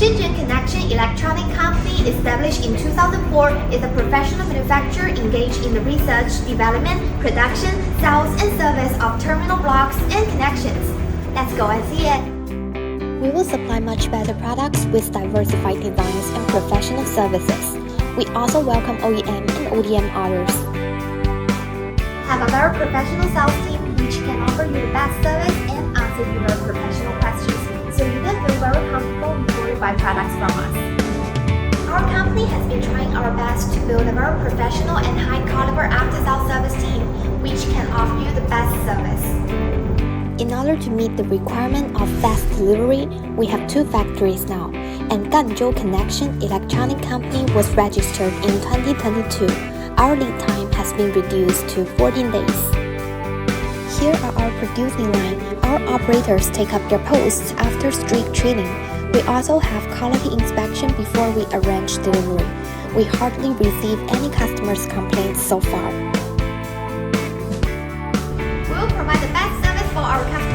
Shenzhen Connection Electronic Company, established in 2004, is a professional manufacturer engaged in the research, development, production, sales, and service of terminal blocks and connections. Let's go and see it. We will supply much better products with diversified designs and professional services. We also welcome OEM and ODM orders. Have a very professional sales team which can offer you the best service and answer your professional questions, so you can feel very comfortable before you buy products from us. Our company has been trying our best to build a very professional and high-caliber after-sales service team which can offer you the best service. In order to meet the requirement of fast delivery, we have 2 factories now, and Shenzhen Connection Electronic Company was registered in 2022. Our lead time has been reduced to 14 days. Here are our producing line. Our operators take up their posts after strict training. We also have quality inspection before we arrange delivery. We hardly receive any customers' complaints so far. We will provide the best service for our customers.